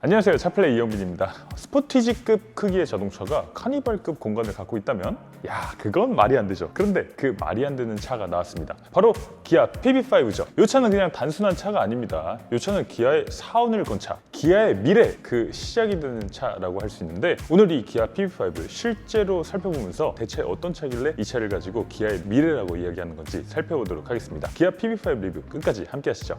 안녕하세요, 차플레이 이영빈입니다. 스포티지급 크기의 자동차가 카니발급 공간을 갖고 있다면? 야, 그건 말이 안 되죠. 그런데 그 말이 안 되는 차가 나왔습니다. 바로 기아 PV5죠. 이 차는 그냥 단순한 차가 아닙니다. 이 차는 기아의 사원을 건 차, 기아의 미래, 그 시작이 되는 차라고 할 수 있는데, 오늘 이 기아 PV5를 실제로 살펴보면서 대체 어떤 차길래 이 차를 가지고 기아의 미래라고 이야기하는 건지 살펴보도록 하겠습니다. 기아 PV5 리뷰 끝까지 함께 하시죠.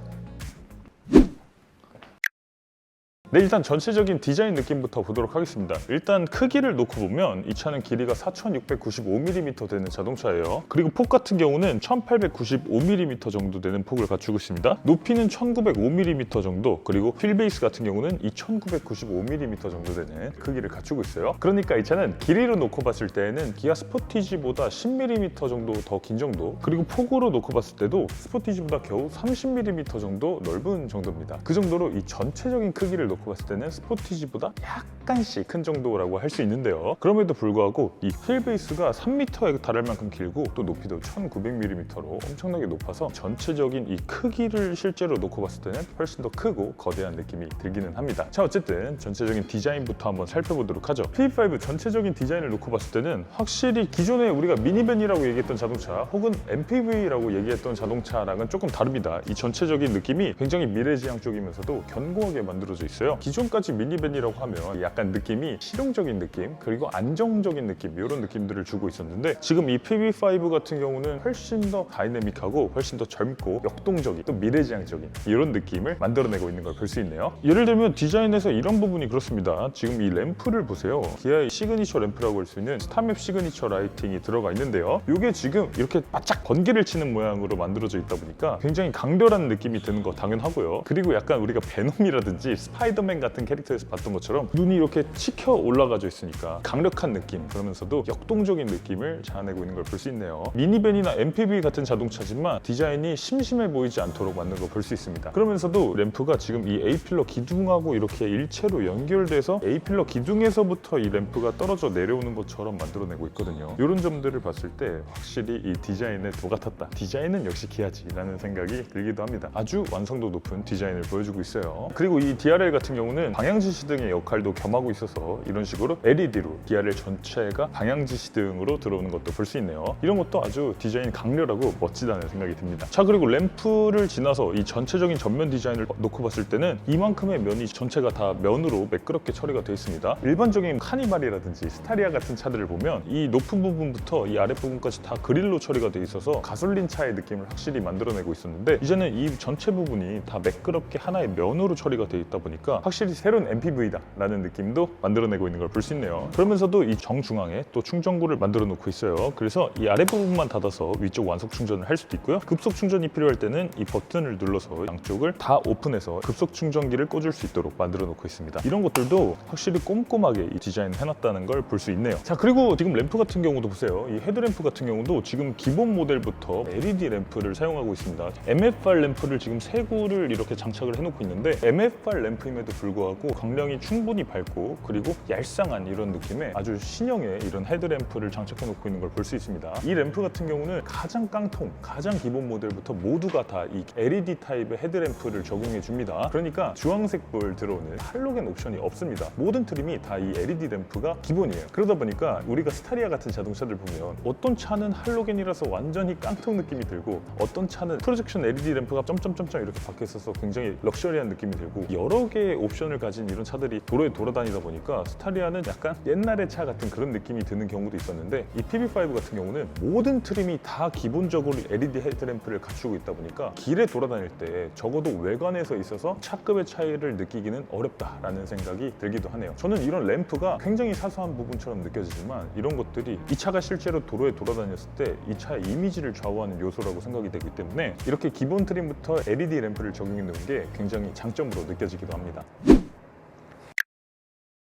네, 일단 전체적인 디자인 느낌부터 보도록 하겠습니다. 일단 크기를 놓고 보면 이 차는 길이가 4695mm 되는 자동차예요. 그리고 폭 같은 경우는 1895mm 정도 되는 폭을 갖추고 있습니다. 높이는 1905mm 정도, 그리고 휠베이스 같은 경우는 2995mm 정도 되는 크기를 갖추고 있어요. 그러니까 이 차는 길이로 놓고 봤을 때는 기아 스포티지보다 10mm 정도 더 긴 정도, 그리고 폭으로 놓고 봤을 때도 스포티지보다 겨우 30mm 정도 넓은 정도입니다. 그 정도로 이 전체적인 크기를 놓고 봤을 때는 스포티지보다 약간씩 큰 정도라고 할 수 있는데요. 그럼에도 불구하고 이 휠베이스가 3m에 달할 만큼 길고 또 높이도 1900mm로 엄청나게 높아서 전체적인 이 크기를 실제로 놓고 봤을 때는 훨씬 더 크고 거대한 느낌이 들기는 합니다. 자, 어쨌든 전체적인 디자인부터 한번 살펴보도록 하죠. P5 전체적인 디자인을 놓고 봤을 때는 확실히 기존에 우리가 미니밴이라고 얘기했던 자동차 혹은 MPV라고 얘기했던 자동차랑은 조금 다릅니다. 이 전체적인 느낌이 굉장히 미래지향적이면서도 견고하게 만들어져 있어요. 기존까지 미니밴이라고 하면 약간 느낌이 실용적인 느낌, 그리고 안정적인 느낌, 이런 느낌들을 주고 있었는데, 지금 이 PV5 같은 경우는 훨씬 더 다이내믹하고 훨씬 더 젊고 역동적인, 또 미래지향적인 이런 느낌을 만들어내고 있는 걸 볼 수 있네요. 예를 들면 디자인에서 이런 부분이 그렇습니다. 지금 이 램프를 보세요. 기아의 시그니처 램프라고 할 수 있는 스타맵 시그니처 라이팅이 들어가 있는데요. 이게 지금 이렇게 바짝 번개를 치는 모양으로 만들어져 있다 보니까 굉장히 강렬한 느낌이 드는 거 당연하고요. 그리고 약간 우리가 베놈이라든지 스파이더맨 같은 캐릭터에서 봤던 것처럼 눈이 이렇게 치켜 올라가져 있으니까 강력한 느낌, 그러면서도 역동적인 느낌을 자아내고 있는 걸 볼 수 있네요. 미니밴이나 MPV 같은 자동차지만 디자인이 심심해 보이지 않도록 만든 걸 볼 수 있습니다. 그러면서도 램프가 지금 이 A필러 기둥하고 이렇게 일체로 연결돼서 A필러 기둥에서부터 이 램프가 떨어져 내려오는 것처럼 만들어내고 있거든요. 이런 점들을 봤을 때 확실히 이 디자인에 도 같았다, 디자인은 역시 기아지 라는 생각이 들기도 합니다. 아주 완성도 높은 디자인을 보여주고 있어요. 그리고 이 DRL 같은 경우는 방향지시등의 역할도 겸하고 있어서 이런 식으로 LED로 DRL 전체가 방향지시등으로 들어오는 것도 볼 수 있네요. 이런 것도 아주 디자인 강렬하고 멋지다는 생각이 듭니다. 자, 그리고 램프를 지나서 이 전체적인 전면 디자인을 놓고 봤을 때는 이만큼의 면이 전체가 다 면으로 매끄럽게 처리가 되어 있습니다. 일반적인 카니발이라든지 스타리아 같은 차들을 보면 이 높은 부분부터 이 아랫부분까지 다 그릴로 처리가 되어 있어서 가솔린 차의 느낌을 확실히 만들어내고 있었는데, 이제는 이 전체 부분이 다 매끄럽게 하나의 면으로 처리가 되어 있다 보니까 확실히 새로운 MPV다 라는 느낌도 만들어내고 있는 걸 볼 수 있네요. 그러면서도 이 정중앙에 또 충전구를 만들어 놓고 있어요. 그래서 이 아랫부분만 닫아서 위쪽 완속 충전을 할 수도 있고요. 급속 충전이 필요할 때는 이 버튼을 눌러서 양쪽을 다 오픈해서 급속 충전기를 꽂을 수 있도록 만들어 놓고 있습니다. 이런 것들도 확실히 꼼꼼하게 이 디자인을 해놨다는 걸 볼 수 있네요. 자, 그리고 지금 램프 같은 경우도 보세요. 이 헤드램프 같은 경우도 지금 기본 모델부터 LED 램프를 사용하고 있습니다. MF8 램프를 지금 3구를 이렇게 장착을 해놓고 있는데, MF8 램프임에도 불구하고 광량이 충분히 밝고 그리고 얄쌍한 이런 느낌의 아주 신형의 이런 헤드램프를 장착해 놓고 있는 걸 볼 수 있습니다. 이 램프 같은 경우는 가장 깡통, 가장 기본 모델부터 모두가 다 이 LED 타입의 헤드램프를 적용해 줍니다. 그러니까 주황색 불 들어오는 할로겐 옵션이 없습니다. 모든 트림이 다 이 LED 램프가 기본이에요. 그러다 보니까 우리가 스타리아 같은 자동차들 보면 어떤 차는 할로겐이라서 완전히 깡통 느낌이 들고, 어떤 차는 프로젝션 LED 램프가 점점점점 이렇게 박혀 있어서 굉장히 럭셔리한 느낌이 들고, 여러 개의 옵션을 가진 이런 차들이 도로에 돌아다니다 보니까 스타리아는 약간 옛날의 차 같은 그런 느낌이 드는 경우도 있었는데, 이 PV5 같은 경우는 모든 트림이 다 기본적으로 LED 헤드램프를 갖추고 있다 보니까 길에 돌아다닐 때 적어도 외관에서 있어서 차급의 차이를 느끼기는 어렵다라는 생각이 들기도 하네요. 저는 이런 램프가 굉장히 사소한 부분처럼 느껴지지만 이런 것들이 이 차가 실제로 도로에 돌아다녔을 때 이 차의 이미지를 좌우하는 요소라고 생각이 되기 때문에 이렇게 기본 트림부터 LED 램프를 적용해 놓은 게 굉장히 장점으로 느껴지기도 합니다.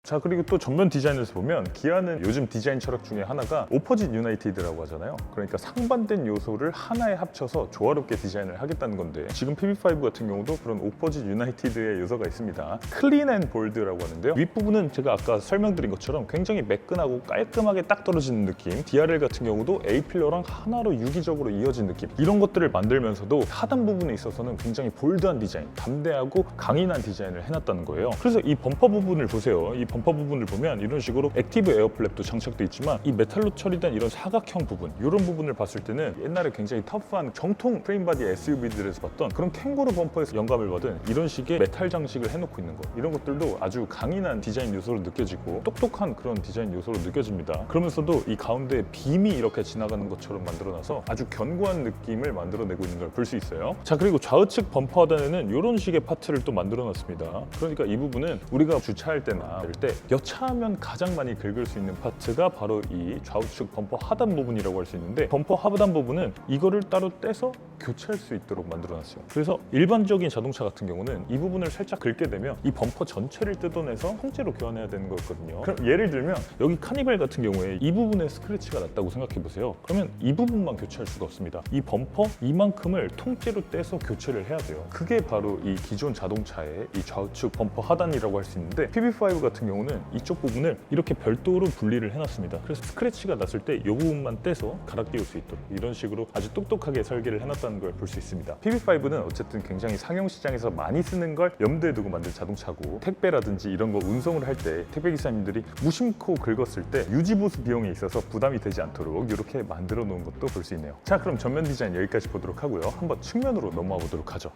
자, 그리고 또 전면 디자인에서 보면 기아는 요즘 디자인 철학 중에 하나가 오포짓 유나이티드라고 하잖아요. 그러니까 상반된 요소를 하나에 합쳐서 조화롭게 디자인을 하겠다는 건데, 지금 PB5 같은 경우도 그런 오포짓 유나이티드의 요소가 있습니다. 클린 앤 볼드라고 하는데요. 윗부분은 제가 아까 설명드린 것처럼 굉장히 매끈하고 깔끔하게 딱 떨어지는 느낌, DRL 같은 경우도 A필러랑 하나로 유기적으로 이어진 느낌, 이런 것들을 만들면서도 하단 부분에 있어서는 굉장히 볼드한 디자인, 담대하고 강인한 디자인을 해놨다는 거예요. 그래서 이 범퍼 부분을 보세요. 이 범퍼 부분을 보면 이런 식으로 액티브 에어플랩도 장착돼 있지만 이 메탈로 처리된 이런 사각형 부분, 이런 부분을 봤을 때는 옛날에 굉장히 터프한 정통 프레임바디 SUV들에서 봤던 그런 캥거루 범퍼에서 영감을 받은 이런 식의 메탈 장식을 해놓고 있는 거, 이런 것들도 아주 강인한 디자인 요소로 느껴지고 똑똑한 그런 디자인 요소로 느껴집니다. 그러면서도 이 가운데 빔이 이렇게 지나가는 것처럼 만들어놔서 아주 견고한 느낌을 만들어내고 있는 걸 볼 수 있어요. 자, 그리고 좌우측 범퍼 하단에는 이런 식의 파트를 또 만들어놨습니다. 그러니까 이 부분은 우리가 주차할 때나 이럴 때 여차하면 가장 많이 긁을 수 있는 파트가 바로 이 좌우측 범퍼 하단 부분이라고 할 수 있는데, 범퍼 하단 부분은 이거를 따로 떼서 교체할 수 있도록 만들어놨어요. 그래서 일반적인 자동차 같은 경우는 이 부분을 살짝 긁게 되면 이 범퍼 전체를 뜯어내서 통째로 교환해야 되는 거거든요. 그럼 예를 들면 여기 카니발 같은 경우에 이 부분에 스크래치가 났다고 생각해 보세요. 그러면 이 부분만 교체할 수가 없습니다. 이 범퍼 이만큼을 통째로 떼서 교체를 해야 돼요. 그게 바로 이 기존 자동차의 이 좌우측 범퍼 하단이라고 할 수 있는데, PB5 같은 경우는 이쪽 부분을 이렇게 별도로 분리를 해놨습니다. 그래서 스크래치가 났을 때 이 부분만 떼서 갈아 끼울 수 있도록 이런 식으로 아주 똑똑하게 설계를 해놨다는 걸 볼 수 있습니다. PB5는 어쨌든 굉장히 상용 시장에서 많이 쓰는 걸 염두에 두고 만든 자동차고, 택배라든지 이런 거 운송을 할 때 택배 기사님들이 무심코 긁었을 때 유지보수 비용에 있어서 부담이 되지 않도록 이렇게 만들어 놓은 것도 볼 수 있네요. 자, 그럼 전면 디자인 여기까지 보도록 하고요. 한번 측면으로 넘어가 보도록 하죠.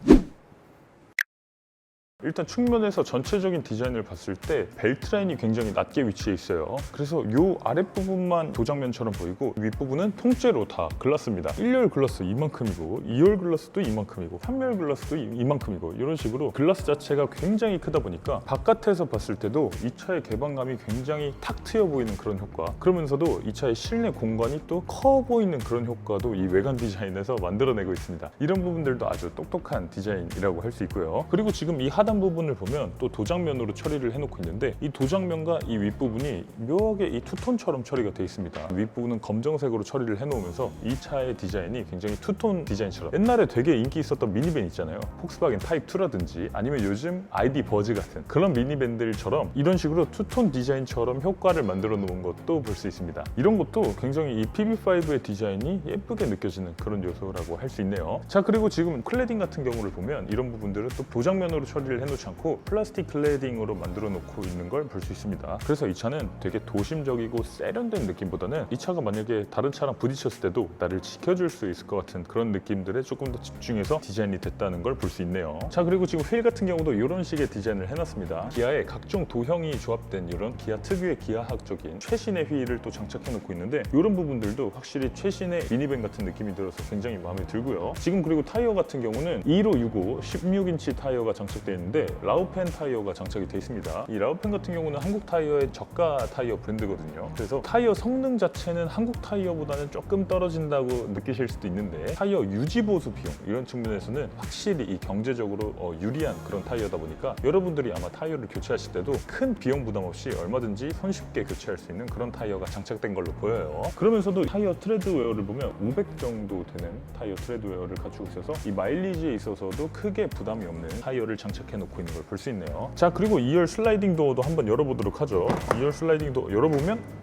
일단 측면에서 전체적인 디자인을 봤을 때 벨트 라인이 굉장히 낮게 위치해 있어요. 그래서 이 아랫부분만 도장면처럼 보이고 윗부분은 통째로 다 글라스입니다. 1열 글라스 이만큼이고 2열 글라스도 이만큼이고 3열 글라스도 이만큼이고, 이런 식으로 글라스 자체가 굉장히 크다 보니까 바깥에서 봤을 때도 이 차의 개방감이 굉장히 탁 트여 보이는 그런 효과, 그러면서도 이 차의 실내 공간이 또 커 보이는 그런 효과도 이 외관 디자인에서 만들어내고 있습니다. 이런 부분들도 아주 똑똑한 디자인이라고 할 수 있고요. 그리고 지금 이 하단 부분을 보면 또 도장면으로 처리를 해놓고 있는데, 이 도장면과 이 윗부분이 묘하게 이 투톤처럼 처리가 되어 있습니다. 윗부분은 검정색으로 처리를 해놓으면서 이 차의 디자인이 굉장히 투톤 디자인처럼, 옛날에 되게 인기 있었던 미니밴 있잖아요. 폭스바겐 타입 2라든지 아니면 요즘 ID 버즈 같은 그런 미니밴들처럼 이런 식으로 투톤 디자인처럼 효과를 만들어 놓은 것도 볼 수 있습니다. 이런 것도 굉장히 이 PB5의 디자인이 예쁘게 느껴지는 그런 요소라고 할 수 있네요. 자, 그리고 지금 클래딩 같은 경우를 보면 이런 부분들은 또 도장면으로 처리를 해놓지 않고 플라스틱 클래딩으로 만들어 놓고 있는 걸 볼 수 있습니다. 그래서 이 차는 되게 도심적이고 세련된 느낌보다는 이 차가 만약에 다른 차랑 부딪혔을 때도 나를 지켜줄 수 있을 것 같은 그런 느낌들에 조금 더 집중해서 디자인이 됐다는 걸 볼 수 있네요. 자, 그리고 지금 휠 같은 경우도 이런 식의 디자인을 해놨습니다. 기아의 각종 도형이 조합된 이런 기아 특유의 기아학적인 최신의 휠을 또 장착해 놓고 있는데, 이런 부분들도 확실히 최신의 미니밴 같은 느낌이 들어서 굉장히 마음에 들고요. 지금 그리고 타이어 같은 경우는 21565 16인치 타이어가 장착되어 있는데 라우펜 타이어가 장착이 되어 있습니다. 이 라우펜 같은 경우는 한국 타이어의 저가 타이어 브랜드거든요. 그래서 타이어 성능 자체는 한국 타이어보다는 조금 떨어진다고 느끼실 수도 있는데, 타이어 유지 보수 비용 이런 측면에서는 확실히 이 경제적으로 유리한 그런 타이어다 보니까 여러분들이 아마 타이어를 교체하실 때도 큰 비용 부담 없이 얼마든지 손쉽게 교체할 수 있는 그런 타이어가 장착된 걸로 보여요. 그러면서도 타이어 트레드 웨어를 보면 500 정도 되는 타이어 트레드 웨어를 갖추고 있어서 이 마일리지에 있어서도 크게 부담이 없는 타이어를 장착해 놓고 있는 걸 볼 수 있네요. 자, 그리고 2열 슬라이딩 도어도 한번 열어보도록 하죠. 2열 슬라이딩 도어 열어보면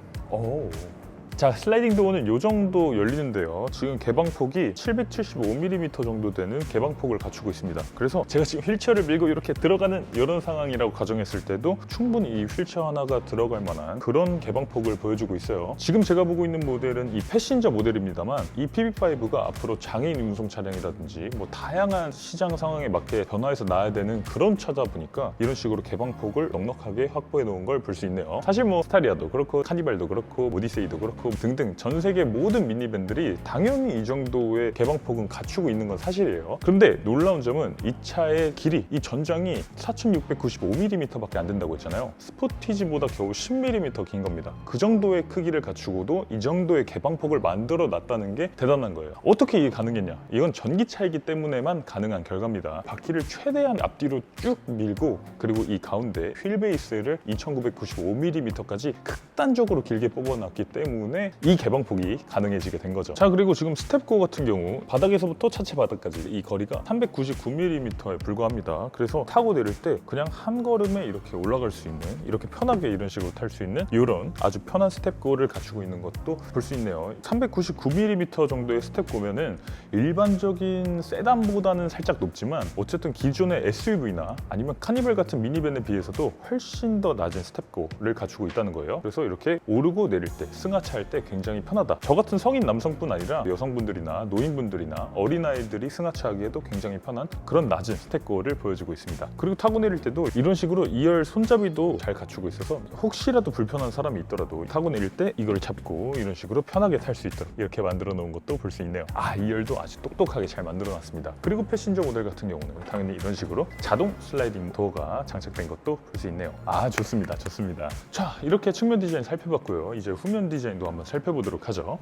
자, 슬라이딩 도어는 이 정도 열리는데요. 지금 개방폭이 775mm 정도 되는 개방폭을 갖추고 있습니다. 그래서 제가 지금 휠체어를 밀고 이렇게 들어가는 이런 상황이라고 가정했을 때도 충분히 이 휠체어 하나가 들어갈 만한 그런 개방폭을 보여주고 있어요. 지금 제가 보고 있는 모델은 이 패신저 모델입니다만, 이 PB5가 앞으로 장애인 운송 차량이라든지 뭐 다양한 시장 상황에 맞게 변화해서 나와야 되는 그런 차다 보니까 이런 식으로 개방폭을 넉넉하게 확보해 놓은 걸 볼 수 있네요. 사실 뭐 스타리아도 그렇고 카니발도 그렇고 오디세이도 그렇고 뭐 등등 전 세계 모든 미니밴들이 당연히 이 정도의 개방폭은 갖추고 있는 건 사실이에요. 그런데 놀라운 점은 이 차의 길이, 이 전장이 4695mm밖에 안 된다고 했잖아요. 스포티지보다 겨우 10mm 긴 겁니다. 그 정도의 크기를 갖추고도 이 정도의 개방폭을 만들어 놨다는 게 대단한 거예요. 어떻게 이게 가능했냐? 이건 전기차이기 때문에만 가능한 결과입니다. 바퀴를 최대한 앞뒤로 쭉 밀고, 그리고 이 가운데 휠 베이스를 2995mm까지 극단적으로 길게 뽑아놨기 때문에 이 개방폭이 가능해지게 된 거죠. 자, 그리고 지금 스텝고 같은 경우 바닥에서부터 차체 바닥까지 이 거리가 399mm에 불과합니다. 그래서 타고 내릴 때 그냥 한 걸음에 이렇게 올라갈 수 있는, 이렇게 편하게 이런 식으로 탈 수 있는 이런 아주 편한 스텝고를 갖추고 있는 것도 볼 수 있네요. 399mm 정도의 스텝고면은 일반적인 세단보다는 살짝 높지만 어쨌든 기존의 SUV나 아니면 카니발 같은 미니밴에 비해서도 훨씬 더 낮은 스텝고를 갖추고 있다는 거예요. 그래서 이렇게 오르고 내릴 때, 승하차할 때 굉장히 편하다. 저 같은 성인 남성뿐 아니라 여성분들이나 노인분들이나 어린아이들이 승하차하기에도 굉장히 편한 그런 낮은 스텝고를 보여주고 있습니다. 그리고 타고 내릴 때도 이런 식으로 2열 손잡이도 잘 갖추고 있어서 혹시라도 불편한 사람이 있더라도 타고 내릴 때 이걸 잡고 이런 식으로 편하게 탈 수 있도록 이렇게 만들어 놓은 것도 볼 수 있네요. 2열도 아주 똑똑하게 잘 만들어 놨습니다. 그리고 패신저 모델 같은 경우는 당연히 이런 식으로 자동 슬라이딩 도어가 장착된 것도 볼 수 있네요. 좋습니다. 좋습니다. 자, 이렇게 측면 디자인 살펴봤고요. 이제 후면 디자인도 한번 살펴보도록 하죠.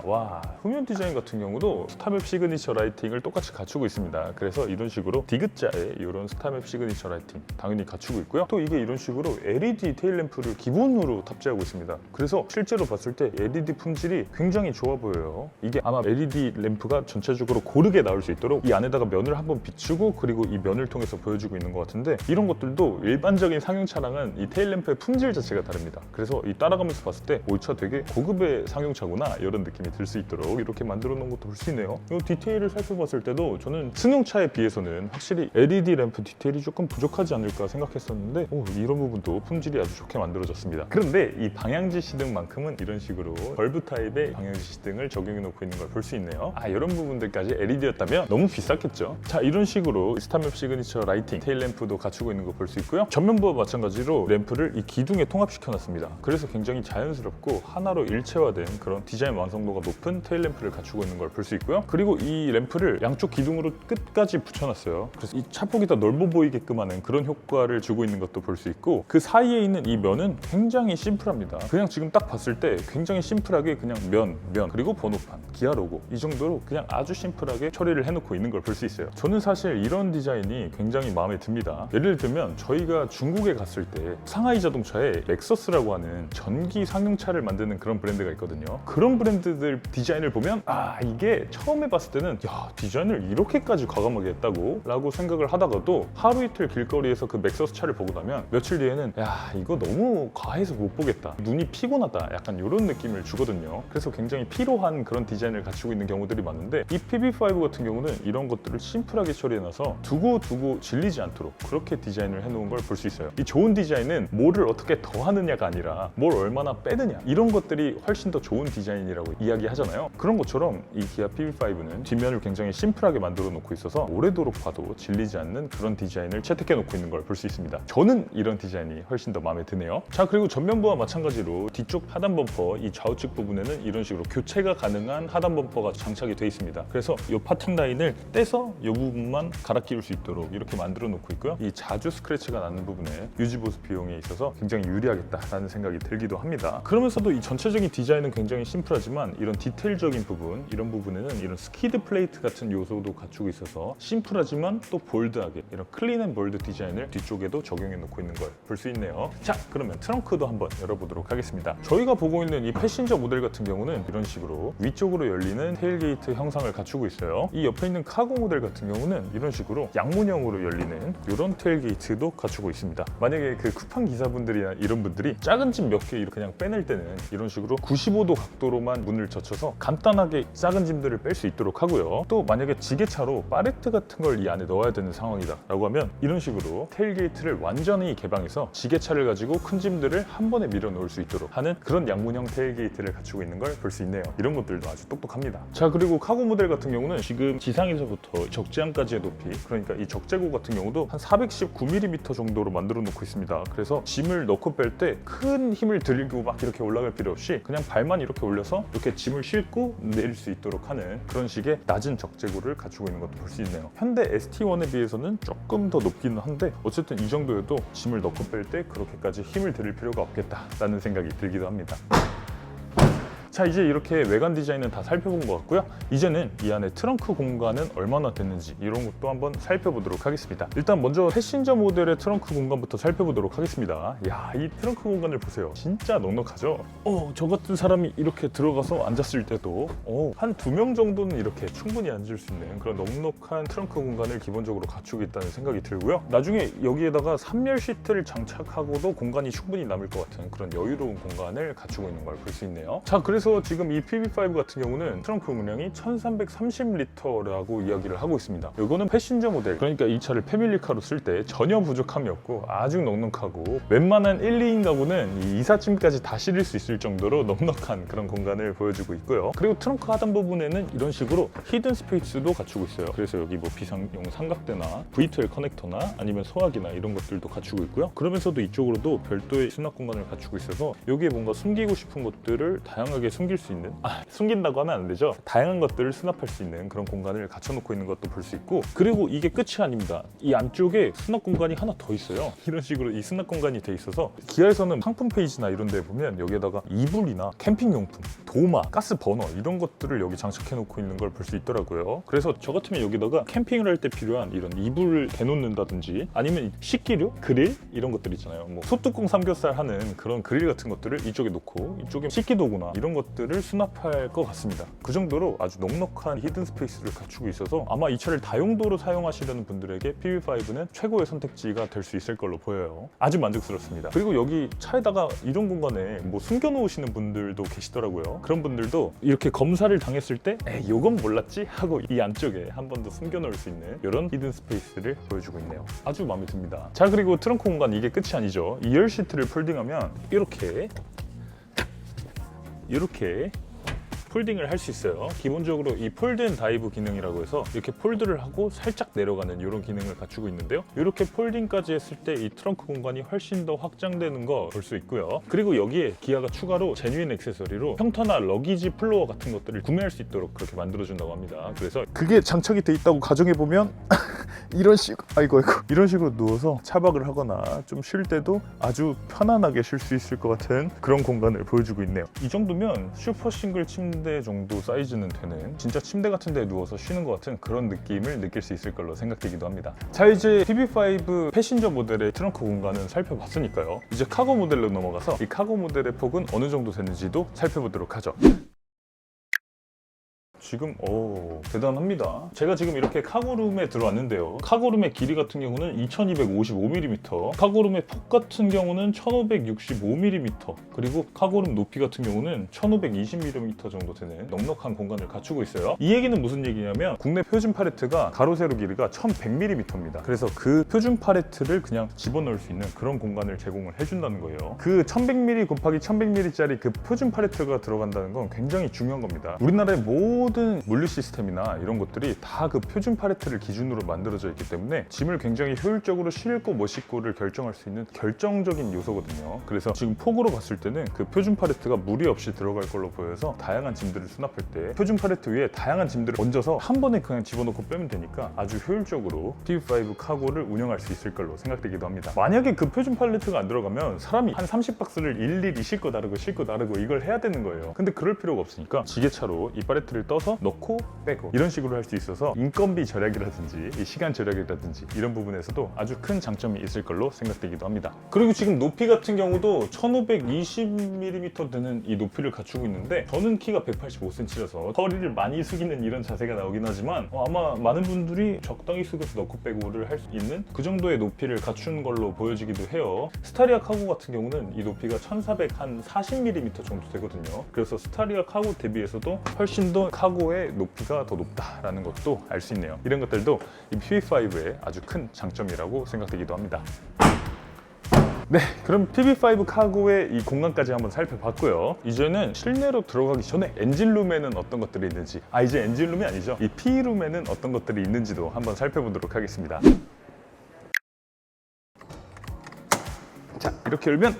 와, 후면 디자인 같은 경우도 스타맵 시그니처 라이팅을 똑같이 갖추고 있습니다. 그래서 이런 식으로 디귿자의 이런 스타맵 시그니처 라이팅 당연히 갖추고 있고요. 또 이게 이런 식으로 LED 테일램프를 기본으로 탑재하고 있습니다. 그래서 실제로 봤을 때 LED 품질이 굉장히 좋아 보여요. 이게 아마 LED 램프가 전체적으로 고르게 나올 수 있도록 이 안에다가 면을 한번 비추고 그리고 이 면을 통해서 보여주고 있는 것 같은데, 이런 것들도 일반적인 상용 차량은 이 테일램프의 품질 자체가 다릅니다. 그래서 이 따라가면서 봤을 때 이 차 되게 고급의 상용차구나 이런 느낌이 들 수 있도록 이렇게 만들어 놓은 것도 볼 수 있네요. 이 디테일을 살펴봤을 때도 저는 승용차에 비해서는 확실히 LED 램프 디테일이 조금 부족하지 않을까 생각했었는데 이런 부분도 품질이 아주 좋게 만들어졌습니다. 그런데 이 방향지 시등만큼은 이런 식으로 벌브 타입의 방향지 시등을 적용해 놓고 있는 걸 볼 수 있네요. 이런 부분들까지 LED였다면 너무 비쌌겠죠. 자, 이런 식으로 스타맵 시그니처 라이팅 테일 램프도 갖추고 있는 거 볼 수 있고요. 전면부와 마찬가지로 램프를 이 기둥에 통합시켜 놨습니다. 그래서 굉장히 자연스럽고 하나로 일체화된 그런 디자인 완성도가 높은 테일 램프를 갖추고 있는 걸 볼 수 있고요. 그리고 이 램프를 양쪽 기둥으로 끝까지 붙여놨어요. 그래서 이 차폭이 더 넓어 보이게끔 하는 그런 효과를 주고 있는 것도 볼 수 있고, 그 사이에 있는 이 면은 굉장히 심플합니다. 그냥 지금 딱 봤을 때 굉장히 심플하게 그냥 면 그리고 번호판, 기아 로고 이 정도로 그냥 아주 심플하게 처리를 해놓고 있는 걸 볼 수 있어요. 저는 사실 이런 디자인이 굉장히 마음에 듭니다. 예를 들면 저희가 중국에 갔을 때 상하이 자동차에 렉서스라고 하는 전기 상용차를 만드는 그런 브랜드가 있거든요. 그런 브랜드들 디자인을 보면 이게 처음에 봤을 때는 디자인을 이렇게까지 과감하게 했다고? 라고 생각을 하다가도 하루 이틀 길거리에서 그 렉서스 차를 보고 나면 며칠 뒤에는 이거 너무 과해서 못 보겠다, 눈이 피곤하다, 약간 이런 느낌을 주거든요. 그래서 굉장히 피로한 그런 디자인을 갖추고 있는 경우들이 많은데, 이 PB5 같은 경우는 이런 것들을 심플하게 처리해놔서 두고 질리지 않도록 그렇게 디자인을 해놓은 걸 볼 수 있어요. 이 좋은 디자인은 뭐를 어떻게 더 하느냐가 아니라 뭘 얼마나 빼느냐, 이런 것들이 훨씬 더 좋은 디자인이라고 이야기하잖아요. 그런 것처럼 이 기아 PB5는 뒷면을 굉장히 심플하게 만들어 놓고 있어서 오래도록 봐도 질리지 않는 그런 디자인을 채택해 놓고 있는 걸 볼 수 있습니다. 저는 이런 디자인이 훨씬 더 마음에 드네요. 자, 그리고 전면부와 마찬가지로 뒤쪽 하단 범퍼 이 좌우측 부분에는 이런 식으로 교체가 가능한 하단 범퍼가 장착이 되어 있습니다. 그래서 이 파팅 라인을 떼서 이 부분만 갈아 끼울 수 있도록 이렇게 만들어 놓고 있고요. 이 자주 스크래치가 나는 부분에 유지 보수 비용에 있어서 굉장히 유리하겠다라는 생각이 들기도 합니다. 그러면서도 이 전체적인 디자인은 굉장히 심플하지만 이런 디테일적인 부분, 이런 부분에는 이런 스키드 플레이트 같은 요소도 갖추고 있어서 심플하지만 또 볼드하게 이런 클린 앤 볼드 디자인을 뒤쪽에도 적용해 놓고 있는 걸 볼 수 있네요. 자, 그러면 트렁크도 한번 열어보도록 하겠습니다. 저희가 보고 있는 이 패신저 모델 같은 경우는 이런 식으로 위쪽으로 열리는 테일게이트 형상을 갖추고 있어요. 이 옆에 있는 카고 모델 같은 경우는 이런 식으로 양문형으로 열리는 이런 테일게이트도 갖추고 있습니다. 만약에 그 쿠팡 기사분들이나 이런 분들이 작은 집 몇 개 이렇게 그냥 빼낼 때는 이런 식으로 95도 각도로만 문을 젖혀서 간단하게 작은 짐들을 뺄 수 있도록 하고요. 또 만약에 지게차로 팔레트 같은 걸 이 안에 넣어야 되는 상황이다 라고 하면 이런 식으로 테일게이트를 완전히 개방해서 지게차를 가지고 큰 짐들을 한 번에 밀어 넣을 수 있도록 하는 그런 양문형 테일게이트를 갖추고 있는 걸 볼 수 있네요. 이런 것들도 아주 똑똑합니다. 자, 그리고 카고 모델 같은 경우는 지금 지상에서부터 적재함까지의 높이, 그러니까 이 적재고 같은 경우도 한 419mm 정도로 만들어 놓고 있습니다. 그래서 짐을 넣고 뺄 때 큰 힘을 들이고 막 이렇게 올라갈 필요 없이 그냥 발만 이렇게 올려서 이렇게 짐을 싣고 내릴 수 있도록 하는 그런 식의 낮은 적재고를 갖추고 있는 것도 볼 수 있네요. 현대 ST1에 비해서는 조금 더 높기는 한데 어쨌든 이 정도여도 짐을 넣고 뺄 때 그렇게까지 힘을 들일 필요가 없겠다라는 생각이 들기도 합니다. 자, 이제 이렇게 외관 디자인은 다 살펴본 것 같고요. 이제는 이 안에 트렁크 공간은 얼마나 됐는지 이런 것도 한번 살펴보도록 하겠습니다. 일단 먼저 패신저 모델의 트렁크 공간부터 살펴보도록 하겠습니다. 야, 이 트렁크 공간을 보세요. 진짜 넉넉하죠? 저 같은 사람이 이렇게 들어가서 앉았을 때도 한 2명 정도는 이렇게 충분히 앉을 수 있는 그런 넉넉한 트렁크 공간을 기본적으로 갖추고 있다는 생각이 들고요. 나중에 여기에다가 3열 시트를 장착하고도 공간이 충분히 남을 것 같은 그런 여유로운 공간을 갖추고 있는 걸 볼 수 있네요. 자, 그래서 지금 이 PB5 같은 경우는 트렁크 용량이 1330리터라고 이야기를 하고 있습니다. 이거는 패신저 모델, 그러니까 이 차를 패밀리카로 쓸 때 전혀 부족함이 없고 아주 넉넉하고 웬만한 1, 2인 가구는 이 이삿짐까지 다 실을 수 있을 정도로 넉넉한 그런 공간을 보여주고 있고요. 그리고 트렁크 하단 부분에는 이런 식으로 히든 스페이스도 갖추고 있어요. 그래서 여기 뭐 비상용 삼각대나 V12 커넥터나 아니면 소화기나 이런 것들도 갖추고 있고요. 그러면서도 이쪽으로도 별도의 수납 공간을 갖추고 있어서 여기에 뭔가 숨기고 싶은 것들을 다양하게 숨길 수 있는, 숨긴다고 하면 안 되죠. 다양한 것들을 수납할 수 있는 그런 공간을 갖춰놓고 있는 것도 볼 수 있고, 그리고 이게 끝이 아닙니다. 이 안쪽에 수납 공간이 하나 더 있어요. 이런 식으로 이 수납 공간이 돼 있어서 기아에서는 상품 페이지나 이런 데 보면 여기에다가 이불이나 캠핑용품, 도마, 가스 버너 이런 것들을 여기 장착해 놓고 있는 걸 볼 수 있더라고요. 그래서 저 같으면 여기다가 캠핑을 할 때 필요한 이런 이불을 대놓는다든지 아니면 식기류, 그릴 이런 것들 있잖아요. 뭐 소뚜껑 삼겹살 하는 그런 그릴 같은 것들을 이쪽에 놓고 이쪽에 식기도구나 이런 것들을 수납할 것 같습니다. 그 정도로 아주 넉넉한 히든 스페이스를 갖추고 있어서 아마 이 차를 다용도로 사용하시려는 분들에게 PB5는 최고의 선택지가 될 수 있을 걸로 보여요. 아주 만족스럽습니다. 그리고 여기 차에다가 이런 공간에 뭐 숨겨놓으시는 분들도 계시더라고요. 그런 분들도 이렇게 검사를 당했을 때 요건 몰랐지? 하고 이 안쪽에 한 번 더 숨겨놓을 수 있는 이런 히든 스페이스를 보여주고 있네요. 아주 마음에 듭니다. 자, 그리고 트렁크 공간 이게 끝이 아니죠. 2열 시트를 폴딩하면 이렇게 폴딩을 할 수 있어요. 기본적으로 이 폴드 앤 다이브 기능이라고 해서 이렇게 폴드를 하고 살짝 내려가는 이런 기능을 갖추고 있는데요. 이렇게 폴딩까지 했을 때 이 트렁크 공간이 훨씬 더 확장되는 거 볼 수 있고요. 그리고 여기에 기아가 추가로 제뉴인 액세서리로 평터나 러기지 플로어 같은 것들을 구매할 수 있도록 그렇게 만들어준다고 합니다. 그래서 그게 장착이 돼 있다고 가정해보면 이런 식으로 누워서 차박을 하거나 좀 쉴 때도 아주 편안하게 쉴 수 있을 것 같은 그런 공간을 보여주고 있네요. 이 정도면 슈퍼 싱글 침대 정도 사이즈는 되는 진짜 침대 같은 데 누워서 쉬는 것 같은 그런 느낌을 느낄 수 있을 걸로 생각되기도 합니다. 자, 이제 PB5 패신저 모델의 트렁크 공간은 살펴봤으니까요. 이제 카고 모델로 넘어가서 이 카고 모델의 폭은 어느 정도 되는지도 살펴보도록 하죠. 지금 대단합니다. 제가 지금 이렇게 카고룸에 들어왔는데요. 카고룸의 길이 같은 경우는 2255mm, 카고룸의 폭 같은 경우는 1565mm, 그리고 카고룸 높이 같은 경우는 1520mm 정도 되는 넉넉한 공간을 갖추고 있어요. 이 얘기는 무슨 얘기냐면 국내 표준 팔레트가 가로 세로 길이가 1100mm입니다. 그래서 그 표준 팔레트를 그냥 집어넣을 수 있는 그런 공간을 제공을 해준다는 거예요. 그 1100mm 곱하기 1100mm짜리 그 표준 팔레트가 들어간다는 건 굉장히 중요한 겁니다. 우리나라의 모든 물류 시스템이나 이런 것들이 다 그 표준 팔레트를 기준으로 만들어져 있기 때문에 짐을 굉장히 효율적으로 싣고 못 싣고를 결정할 수 있는 결정적인 요소거든요. 그래서 지금 폭으로 봤을 때는 그 표준 팔레트가 무리 없이 들어갈 걸로 보여서 다양한 짐들을 수납할 때 표준 팔레트 위에 다양한 짐들을 얹어서 한 번에 그냥 집어넣고 빼면 되니까 아주 효율적으로 PB5 카고를 운영할 수 있을 걸로 생각되기도 합니다. 만약에 그 표준 팔레트가 안 들어가면 사람이 한 30박스를 일일이 싣고 나르고 이걸 해야 되는 거예요. 근데 그럴 필요가 없으니까 지게차로 이 팔레트를 떠서 꽂아서 넣고 빼고 이런 식으로 할 수 있어서 인건비 절약이라든지 이 시간 절약이라든지 이런 부분에서도 아주 큰 장점이 있을 걸로 생각되기도 합니다. 그리고 지금 높이 같은 경우도 1520mm 되는 이 높이를 갖추고 있는데 저는 키가 185cm라서 허리를 많이 숙이는 이런 자세가 나오긴 하지만 아마 많은 분들이 적당히 숙여서 넣고 빼고를 할 수 있는 그 정도의 높이를 갖춘 걸로 보여지기도 해요. 스타리아 카고 같은 경우는 이 높이가 1440mm 정도 되거든요. 그래서 스타리아 카고 대비해서도 훨씬 더 카고의 높이가 더 높다라는 것도 알 수 있네요. 이런 것들도 이 PB5의 아주 큰 장점이라고 생각되기도 합니다. 네, 그럼 PB5 카고의 이 공간까지 한번 살펴봤고요. 이제는 실내로 들어가기 전에 엔진룸에는 어떤 것들이 있는지, 이제 엔진룸이 아니죠. 이 P룸에는 어떤 것들이 있는지도 한번 살펴보도록 하겠습니다. 자, 이렇게 열면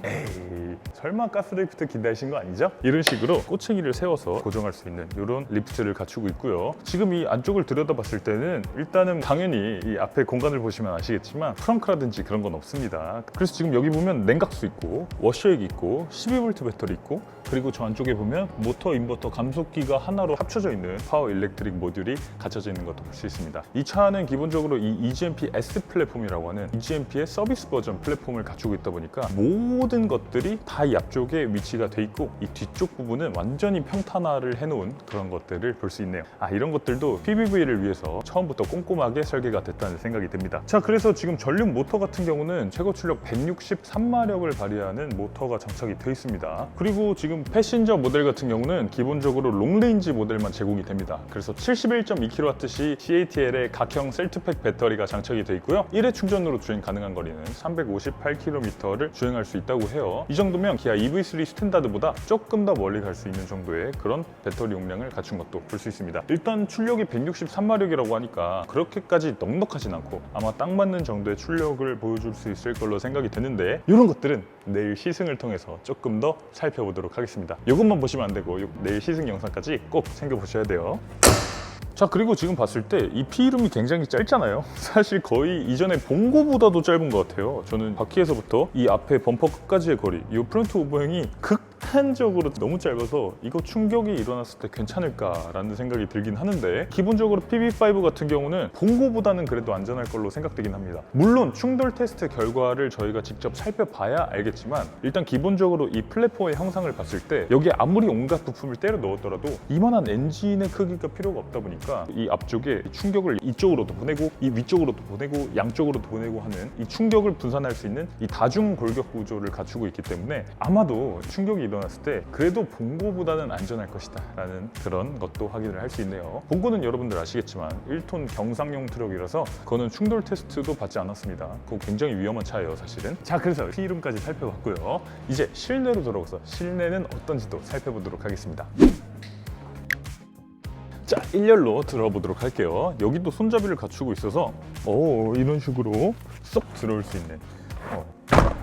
에이, 설마 가스리프트 기대하신 거 아니죠? 이런 식으로 꼬챙이를 세워서 고정할 수 있는 이런 리프트를 갖추고 있고요. 지금 이 안쪽을 들여다봤을 때는 일단은 당연히 이 앞에 공간을 보시면 아시겠지만 트렁크라든지 그런 건 없습니다. 그래서 지금 여기 보면 냉각수 있고 워셔액 있고 12V 배터리 있고 그리고 저 안쪽에 보면 모터, 인버터, 감속기가 하나로 합쳐져 있는 파워 일렉트릭 모듈이 갖춰져 있는 것도 볼 수 있습니다. 이 차는 기본적으로 이 EGMP S 플랫폼이라고 하는 EGMP의 서비스 버전 플랫폼을 갖추고 있다 보니까 모든 것들이 다 이 앞쪽에 위치가 돼 있고 이 뒤쪽 부분은 완전히 평탄화를 해놓은 그런 것들을 볼 수 있네요. 이런 것들도 PBV를 위해서 처음부터 꼼꼼하게 설계가 됐다는 생각이 듭니다. 자, 그래서 지금 전륜 모터 같은 경우는 최고 출력 163마력을 발휘하는 모터가 장착이 되어 있습니다. 그리고 지금 패신저 모델 같은 경우는 기본적으로 롱레인지 모델만 제공이 됩니다. 그래서 71.2kWh CATL의 각형 셀트팩 배터리가 장착이 되어 있고요. 1회 충전으로 주행 가능한 거리는 358km를 주행할 수 있다고 해요. 이 정도면 기아 EV3 스탠다드보다 조금 더 멀리 갈 수 있는 정도의 그런 배터리 용량을 갖춘 것도 볼 수 있습니다. 일단 출력이 163마력이라고 하니까 그렇게까지 넉넉하진 않고 아마 딱 맞는 정도의 출력을 보여줄 수 있을 걸로 생각이 되는데 이런 것들은 내일 시승을 통해서 조금 더 살펴보도록 하겠습니다. 이것만 보시면 안 되고 내일 시승 영상까지 꼭 챙겨보셔야 돼요. 자, 그리고 지금 봤을 때 이 P룸이 굉장히 짧잖아요. 사실 거의 이전에 본 거보다도 짧은 것 같아요. 저는 바퀴에서부터 이 앞에 범퍼 끝까지의 거리, 이 프론트 오버행이 극단적으로 너무 짧아서 이거 충격이 일어났을 때 괜찮을까라는 생각이 들긴 하는데 기본적으로 PB5 같은 경우는 본 거보다는 그래도 안전할 걸로 생각되긴 합니다. 물론 충돌 테스트 결과를 저희가 직접 살펴봐야 알겠지만 일단 기본적으로 이 플랫폼의 형상을 봤을 때 여기에 아무리 온갖 부품을 때려 넣었더라도 이만한 엔진의 크기가 필요가 없다 보니까 이 앞쪽에 충격을 이쪽으로도 보내고 이 위쪽으로도 보내고 양쪽으로도 보내고 하는 이 충격을 분산할 수 있는 이 다중 골격 구조를 갖추고 있기 때문에 아마도 충격이 일어났을 때 그래도 봉고보다는 안전할 것이다 라는 그런 것도 확인을 할 수 있네요. 봉고는 여러분들 아시겠지만 1톤 경상용 트럭이라서 그거는 충돌 테스트도 받지 않았습니다. 그거 굉장히 위험한 차예요 사실은. 자, 그래서 P룸까지 살펴봤고요. 이제 실내로 돌아가서 실내는 어떤지도 살펴보도록 하겠습니다. 자, 1열로 들어보도록 할게요. 여기도 손잡이를 갖추고 있어서 이런 식으로 쏙 들어올 수 있는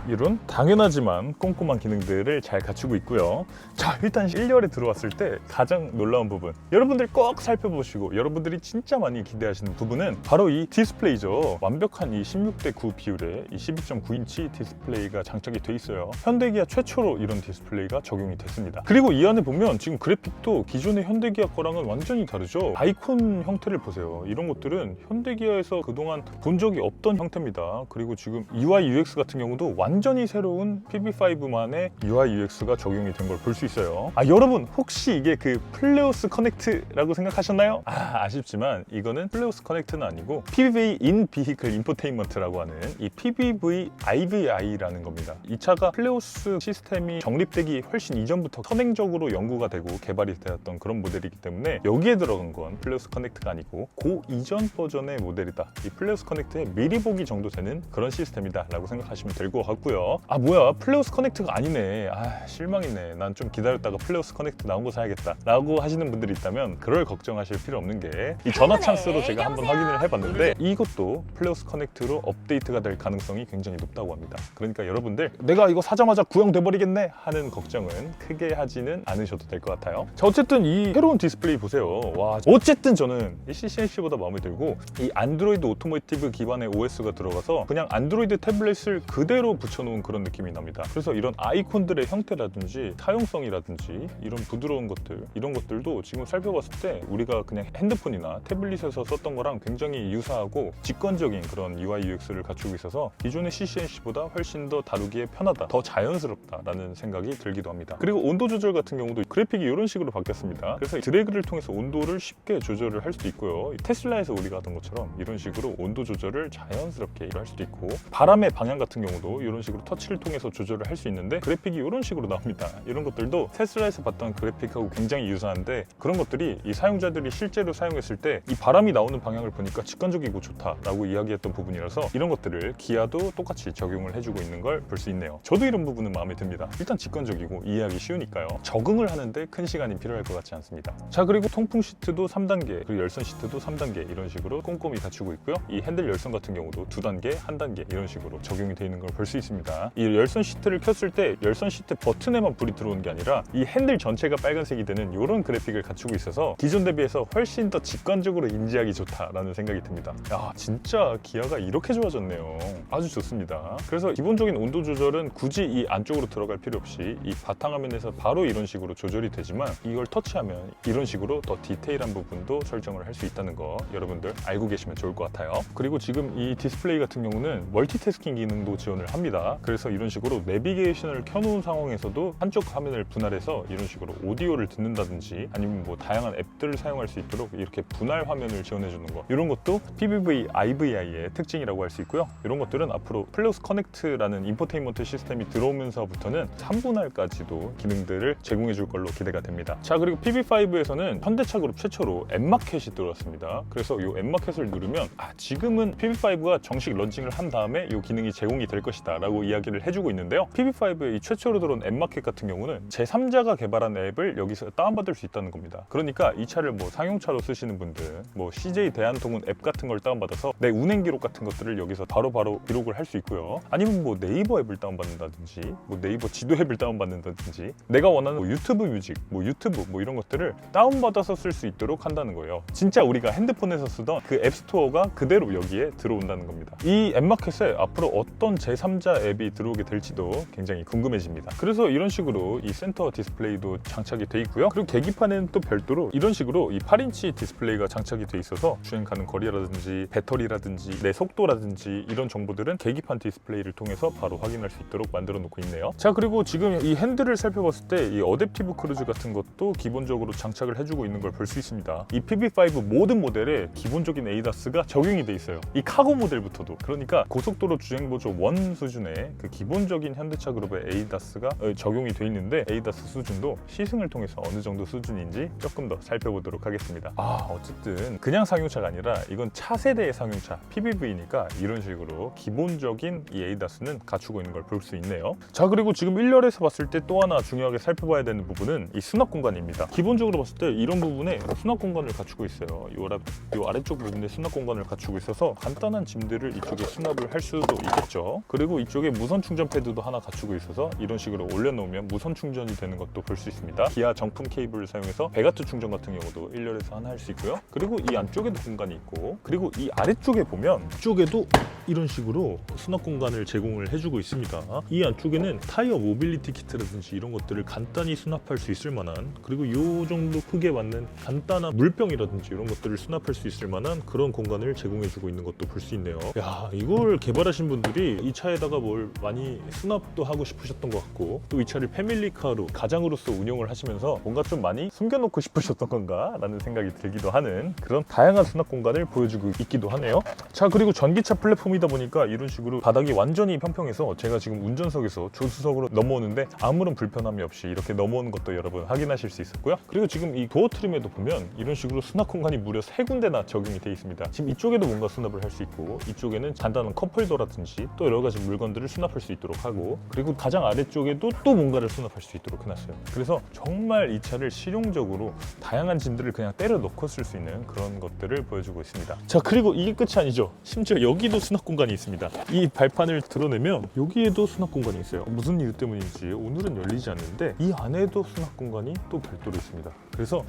이런 당연하지만 꼼꼼한 기능들을 잘 갖추고 있고요. 자, 일단 1열에 들어왔을 때 가장 놀라운 부분, 여러분들 꼭 살펴보시고 여러분들이 진짜 많이 기대하시는 부분은 바로 이 디스플레이죠. 완벽한 이 16:9 비율의 이 12.9인치 디스플레이가 장착이 돼 있어요. 현대기아 최초로 이런 디스플레이가 적용이 됐습니다. 그리고 이 안에 보면 지금 그래픽도 기존의 현대기아 거랑은 완전히 다르죠. 아이콘 형태를 보세요. 이런 것들은 현대기아에서 그동안 본 적이 없던 형태입니다. 그리고 지금 UI UX 같은 경우도 완전히 새로운 PB5만의 UI UX가 적용이 된 걸 볼 수 있어요. 여러분 혹시 이게 그 플레오스 커넥트라고 생각하셨나요? 아쉽지만 이거는 플레오스 커넥트는 아니고 PBV 인 비히클 인포테인먼트라고 하는 이 PBV IVI라는 겁니다. 이 차가 플레오스 시스템이 정립되기 훨씬 이전부터 선행적으로 연구가 되고 개발이 되었던 그런 모델이기 때문에 여기에 들어간 건 플레오스 커넥트가 아니고 그 이전 버전의 모델이다. 이 플레오스 커넥트의 미리 보기 정도 되는 그런 시스템이다 라고 생각하시면 될 것 같고요. 뭐야, 플레오스 커넥트가 아니네. 실망이네. 난 좀 기다렸다가 플레오스 커넥트 나온 거 사야겠다 라고 하시는 분들이 있다면 그럴 걱정하실 필요 없는 게 이 전화 찬스로 제가 한번 확인을 해봤는데 이것도 플레오스 커넥트로 업데이트가 될 가능성이 굉장히 높다고 합니다. 그러니까 여러분들 내가 이거 사자마자 구형돼 버리겠네 하는 걱정은 크게 하지는 않으셔도 될 것 같아요. 자, 어쨌든 이 새로운 디스플레이 보세요. 와, 어쨌든 저는 이 CCNC보다 마음에 들고 이 안드로이드 오토모티브 기반의 OS가 들어가서 그냥 안드로이드 태블릿을 그대로 붙여놓은 그런 느낌이 납니다. 그래서 이런 아이콘들의 형태라든지 사용성이라든지 이런 부드러운 것들, 이런 것들도 지금 살펴봤을 때 우리가 그냥 핸드폰이나 태블릿에서 썼던 거랑 굉장히 유사하고 직관적인 그런 UI UX를 갖추고 있어서 기존의 CC&C보다 훨씬 더 다루기에 편하다, 더 자연스럽다라는 생각이 들기도 합니다. 그리고 온도 조절 같은 경우도 그래픽이 이런 식으로 바뀌었습니다. 그래서 드래그를 통해서 온도를 쉽게 조절을 할 수도 있고요. 테슬라에서 우리가 하던 것처럼 이런 식으로 온도 조절을 자연스럽게 할 수도 있고, 바람의 방향 같은 경우도 이런 식으로 터치를 통해서 조절을 할 수 있는데 그래픽이 이런 식으로 나옵니다. 이런 것들도 테슬라에서 봤던 그래픽하고 굉장히 유사한데, 그런 것들이 이 사용자들이 실제로 사용했을 때 이 바람이 나오는 방향을 보니까 직관적이고 좋다라고 이야기했던 부분이라서 이런 것들을 기아도 똑같이 적용을 해주고 있는 걸 볼 수 있네요. 저도 이런 부분은 마음에 듭니다. 일단 직관적이고 이해하기 쉬우니까요. 적응을 하는데 큰 시간이 필요할 것 같지 않습니다. 자, 그리고 통풍 시트도 3단계, 그리고 열선 시트도 3단계 이런 식으로 꼼꼼히 갖추고 있고요. 이 핸들 열선 같은 경우도 2단계, 1단계 이런 식으로 적용이 되어 있는 걸 볼 수 있습니다. 이 열선 시트를 켰을 때 열선 시트 버튼에만 불이 들어오는 게 아니라 이 핸들 전체가 빨간색이 되는 이런 그래픽을 갖추고 있어서 기존 대비해서 훨씬 더 직관적으로 인지하기 좋다라는 생각이 듭니다. 야, 진짜 기아가 이렇게 좋아졌네요. 아주 좋습니다. 그래서 기본적인 온도 조절은 굳이 이 안쪽으로 들어갈 필요 없이 이 바탕화면에서 바로 이런 식으로 조절이 되지만, 이걸 터치하면 이런 식으로 더 디테일한 부분도 설정을 할 수 있다는 거 여러분들 알고 계시면 좋을 것 같아요. 그리고 지금 이 디스플레이 같은 경우는 멀티태스킹 기능도 지원을 합니다. 그래서 이런 식으로 내비게이션을 켜놓은 상황에서도 한쪽 화면을 분할해서 이런 식으로 오디오를 듣는다든지 아니면 뭐 다양한 앱들을 사용할 수 있도록 이렇게 분할 화면을 지원해 주는 거, 이런 것도 PBV IVI의 특징이라고 할 수 있고요. 이런 것들은 앞으로 플러스 커넥트라는 인포테인먼트 시스템이 들어오면서부터는 3분할까지도 기능들을 제공해 줄 걸로 기대가 됩니다. 자, 그리고 PB5에서는 현대차 그룹 최초로 앱마켓이 들어왔습니다. 그래서 이 앱마켓을 누르면 지금은 PB5가 정식 런칭을 한 다음에 이 기능이 제공이 될 것이다 라고 이야기를 해주고 있는데요. PB5의 이 최초로 들어온 앱마켓 같은 경우는 제3자가 개발한 앱을 여기서 다운받을 수 있다는 겁니다. 그러니까 이 차를 뭐 상용차로 쓰시는 분들, 뭐 CJ 대한통운 앱 같은 걸 다운받아서 내 운행 기록 같은 것들을 여기서 바로바로 기록을 할 수 있고요. 아니면 뭐 네이버 앱을 다운받는다든지, 뭐 네이버 지도 앱을 다운받는다든지, 내가 원하는 뭐 유튜브 뮤직, 뭐 유튜브 뭐 이런 것들을 다운받아서 쓸 수 있도록 한다는 거예요. 진짜 우리가 핸드폰에서 쓰던 그 앱스토어가 그대로 여기에 들어온다는 겁니다. 이 앱마켓에 앞으로 어떤 제3자 앱이 들어오게 될지도 굉장히 궁금해집니다. 그래서 이런 식으로 이 센터 디스플레이도 장착이 돼 있고요. 그리고 계기판에는 또 별도로 이런 식으로 이 8인치 디스플레이가 장착이 돼 있어서 주행 가는 거리라든지 배터리라든지 내 속도라든지 이런 정보들은 계기판 디스플레이를 통해서 바로 확인할 수 있도록 만들어 놓고 있네요. 자, 그리고 지금 이 핸들을 살펴봤을 때 이 어댑티브 크루즈 같은 것도 기본적으로 장착을 해주고 있는 걸 볼 수 있습니다. 이 PB5 모든 모델에 기본적인 ADAS가 적용이 돼 있어요. 이 카고 모델부터도. 그러니까 고속도로 주행보조 1 수준의 그 기본적인 현대차 그룹의 ADAS가 적용이 돼 있는데, ADAS 수준도 시승을 통해서 어느 정도 수준인지 조금 더 살펴보도록 하겠습니다. 어쨌든 그냥 상용차가 아니라 이건 차세대의 상용차 PBV니까 이런 식으로 기본적인 이 ADAS는 갖추고 있는 걸 볼 수 있네요. 자, 그리고 지금 1열에서 봤을 때 또 하나 중요하게 살펴봐야 되는 부분은 이 수납 공간입니다. 기본적으로 봤을 때 이런 부분에 수납 공간을 갖추고 있어요. 이 아래쪽 부분에 수납 공간을 갖추고 있어서 간단한 짐들을 이쪽에 수납을 할 수도 있겠죠. 그리고 이쪽에 무선 충전 패드도 하나 갖추고 있어서 이런 식으로 올려놓으면 무선 충전이 되는 것도 볼 수 있습니다. 기아 정품 케이블을 사용해서 100W 충전 같은 경우도 1열에서 하나 할 수 있고요. 그리고 이 안쪽에도 공간이 있고, 그리고 이 아래쪽에 보면 이쪽에도 이런 식으로 수납 공간을 제공을 해주고 있습니다. 이 안쪽에는 타이어 모빌리티 키트라든지 이런 것들을 간단히 수납할 수 있을 만한, 그리고 이 정도 크게 맞는 간단한 물병이라든지 이런 것들을 수납할 수 있을 만한 그런 공간을 제공해주고 있는 것도 볼 수 있네요. 야, 이걸 개발하신 분들이 이 차에다가 뭘 많이 수납도 하고 싶으셨던 것 같고, 또 이 차를 패밀리카로 가장으로서 운영을 하시면서 뭔가 좀 많이 숨겨놓고 싶으셨던 건가 라는 생각이 들기도 하는 그런 다양한 수납 공간을 보여주고 있기도 하네요. 자, 그리고 전기차 플랫폼이다 보니까 이런 식으로 바닥이 완전히 평평해서 제가 지금 운전석에서 조수석으로 넘어오는데 아무런 불편함이 없이 이렇게 넘어오는 것도 여러분 확인하실 수 있었고요. 그리고 지금 이 도어 트림에도 보면 이런 식으로 수납 공간이 무려 3군데나 적용이 되어 있습니다. 지금 이쪽에도 뭔가 수납을 할 수 있고, 이쪽에는 간단한 컵홀더라든지 또 여러 가지 물건들을 수납할 수 있도록 하고, 그리고 가장 아래쪽에도 또 뭔가를 수납할 수 있도록 해놨어요. 그래서 정말 이 차를 실용적으로 다양한 짐들을 그냥 때려 넣고 쓸 수 있는 그런 것들을 보여주고 있습니다. 자, 그리고 이게 끝이 아니죠. 심지어 여기도 수납 공간이 있습니다. 이 발판을 드러내면 여기에도 수납 공간이 있어요. 무슨 이유 때문인지 오늘은 열리지 않는데 이 안에도 수납 공간이 또 별도로 있습니다. 그래서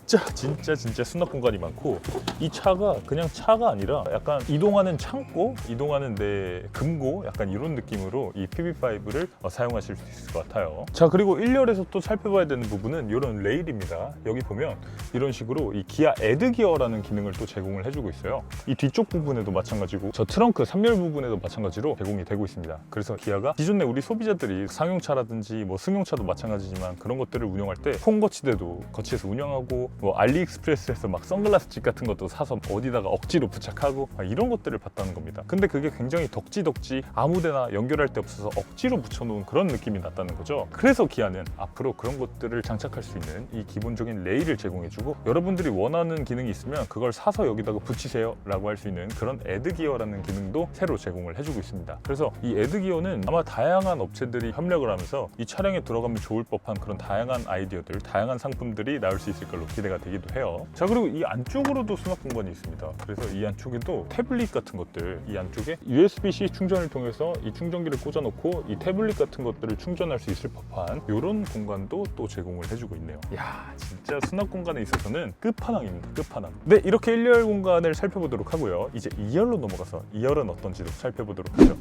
진짜 수납 공간이 많고, 이 차가 그냥 차가 아니라 약간 이동하는 창고, 이동하는 내 금고, 약간 이런 느낌으로 이 PB5를 사용하실 수 있을 것 같아요. 자, 그리고 1열에서 또 살펴봐야 되는 부분은 이런 레일입니다. 여기 보면 이런 식으로 이 기아 애드 기어라는 기능을 또 제공을 해주고 있어요. 이 뒤쪽 부분에도 마찬가지고 저 트렁크 3열 부분에도 마찬가지로 제공이 되고 있습니다. 그래서 기아가 기존에 우리 소비자들이 상용차라든지 뭐 승용차도 마찬가지지만 그런 것들을 운영할 때 홈거치대도 거치에서 운영하고 뭐 알리익스프레스에서 막 선글라스 집 같은 것도 사서 어디다가 억지로 부착하고 이런 것들을 봤다는 겁니다. 근데 그게 굉장히 덕지덕지 아무데나 연결할 데 없어서 억지로 붙여놓은 그런 느낌이 났다는 거죠. 그래서 기아는 앞으로 그런 것들을 장착할 수 있는 이 기본적인 레일을 제공해주고 여러분들이 원하는 기능이 있으면 그걸 사서 여기다가 붙이세요 라고 할 수 있는 그런 애드 기어라는 기능도 새로 제공을 해주고 있습니다. 그래서 이 애드 기어는 아마 다양한 업체들이 협력을 하면서 이 차량에 들어가면 좋을 법한 그런 다양한 아이디어들, 다양한 상품들이 나올 수 있을 걸로 기대가 되기도 해요. 자, 그리고 이 안쪽으로도 수납 공간이 있습니다. 그래서 이 안쪽에도 태블릿 같은 것들, 이 안쪽에 USB-C 충전을 통해서 이 충전기를 꽂아놓고 이 태블릿 같은 것들을 충전할 수 있을 법한 이런 공간도 또 제공을 해주고 있네요. 이야, 진짜 수납 공간에 있어서는 끝판왕입니다. 끝판왕. 네, 이렇게 1열 공간을 살펴보도록 하고요. 이제 2열로 넘어가서 2열은 어떤지도 살펴보도록 하죠.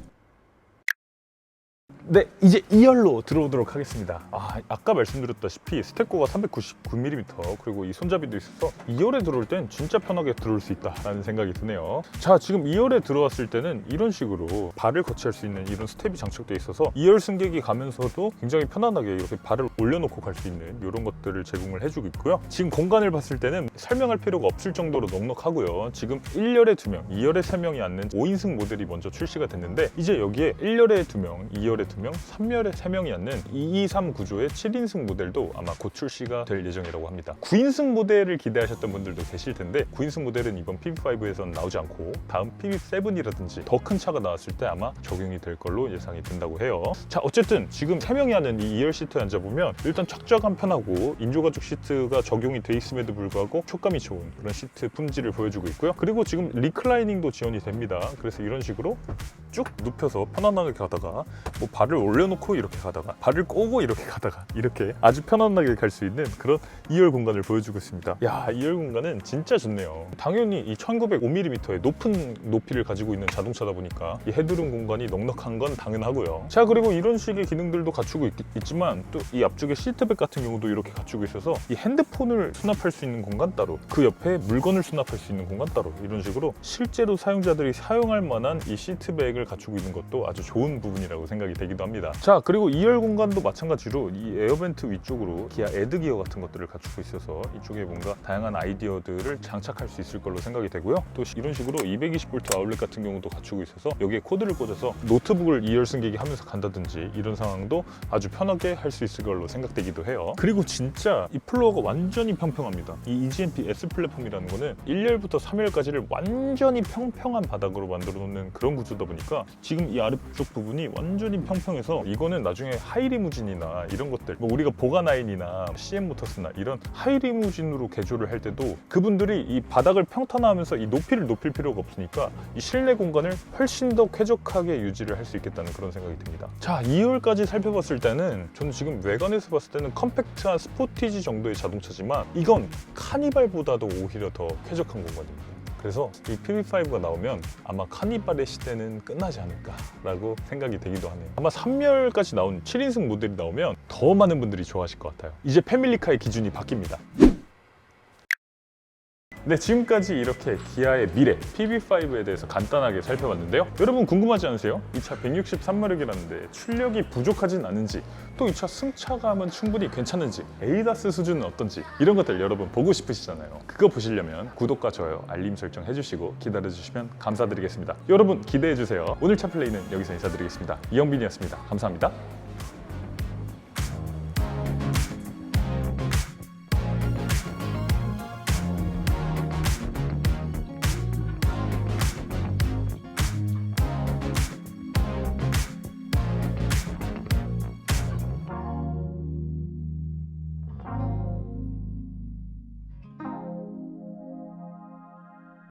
네, 이제 2열로 들어오도록 하겠습니다. 아까 말씀드렸다시피 스테코가 399mm 그리고 이 손잡이도 있어서 2열에 들어올 땐 진짜 편하게 들어올 수 있다라는 생각이 드네요. 자, 지금 2열에 들어왔을 때는 이런 식으로 발을 거치할 수 있는 이런 스텝이 장착되어 있어서 2열 승객이 가면서도 굉장히 편안하게 이렇게 발을 올려놓고 갈 수 있는 이런 것들을 제공을 해주고 있고요. 지금 공간을 봤을 때는 설명할 필요가 없을 정도로 넉넉하고요. 지금 1열에 2명, 2열에 3명이 앉는 5인승 모델이 먼저 출시가 됐는데 이제 여기에 1열에 2명, 2열에 2명, 3열에 3명이 앉는 223 구조의 7인승 모델도 아마 곧 출시가 될 예정이라고 합니다. 9인승 모델을 기대하셨던 분들도 계실 텐데 9인승 모델은 이번 PB5에서는 나오지 않고 다음 PB7이라든지 더 큰 차가 나왔을 때 아마 적용이 될 걸로 예상이 된다고 해요. 자, 어쨌든 지금 3명이 앉는 이 2열 시트에 앉아보면 일단 착좌감 편하고 인조가죽 시트가 적용이 돼 있음에도 불구하고 촉감이 좋은 그런 시트 품질을 보여주고 있고요. 그리고 지금 리클라이닝도 지원이 됩니다. 그래서 이런 식으로 쭉 눕혀서 편안하게 가다가 뭐 발을 올려놓고 이렇게 가다가 발을 꼬고 이렇게 가다가 이렇게 아주 편안하게 갈 수 있는 그런 2열 공간을 보여주고 있습니다. 야, 2열 공간은 진짜 좋네요. 당연히 이 1905mm의 높은 높이를 가지고 있는 자동차다 보니까 이 헤드룸 공간이 넉넉한 건 당연하고요. 자, 그리고 이런 식의 기능들도 갖추고 있지만 또 이 앞쪽에 시트백 같은 경우도 이렇게 갖추고 있어서 이 핸드폰을 수납할 수 있는 공간 따로, 그 옆에 물건을 수납할 수 있는 공간 따로, 이런 식으로 실제로 사용자들이 사용할 만한 이 시트백을 갖추고 있는 것도 아주 좋은 부분이라고 생각이 되기도 합니다. 자, 그리고 2열 공간도 마찬가지로 이 에어벤트 위쪽으로 기아 애드 기어 같은 것들을 갖추고 있어서 이쪽에 뭔가 다양한 아이디어들을 장착할 수 있을 걸로 생각이 되고요. 또 이런 식으로 220V 아울렛 같은 경우도 갖추고 있어서 여기에 코드를 꽂아서 노트북을 2열 승객이 하면서 간다든지 이런 상황도 아주 편하게 할 수 있을 걸로 생각되기도 해요. 그리고 진짜 이 플로어가 완전히 평평합니다. 이 EGMP S 플랫폼이라는 거는 1열부터 3열까지를 완전히 평평한 바닥으로 만들어 놓는 그런 구조다 보니까 지금 이 아래쪽 부분이 완전히 평평해서 이거는 나중에 하이리무진이나 이런 것들, 뭐 우리가 보가나인이나 CM모터스나 이런 하이리무진으로 개조를 할 때도 그분들이 이 바닥을 평탄화하면서 이 높이를 높일 필요가 없으니까 이 실내 공간을 훨씬 더 쾌적하게 유지를 할 수 있겠다는 그런 생각이 듭니다. 자, 2열까지 살펴봤을 때는 저는 지금 외관에서 봤을 때는 컴팩트한 스포티지 정도의 자동차지만 이건 카니발보다도 오히려 더 쾌적한 공간입니다. 그래서 이 PB5가 나오면 아마 카니발의 시대는 끝나지 않을까라고 생각이 되기도 하네요. 아마 3열까지 나온 7인승 모델이 나오면 더 많은 분들이 좋아하실 것 같아요. 이제 패밀리카의 기준이 바뀝니다. 네, 지금까지 이렇게 기아의 미래 PB5에 대해서 간단하게 살펴봤는데요. 여러분 궁금하지 않으세요? 이 차 163마력이라는데 출력이 부족하진 않은지, 또 이 차 승차감은 충분히 괜찮은지, 에이다스 수준은 어떤지 이런 것들 여러분 보고 싶으시잖아요. 그거 보시려면 구독과 좋아요, 알림 설정 해주시고 기다려주시면 감사드리겠습니다. 여러분 기대해주세요. 오늘 차 플레이는 여기서 인사드리겠습니다. 이영빈이었습니다. 감사합니다.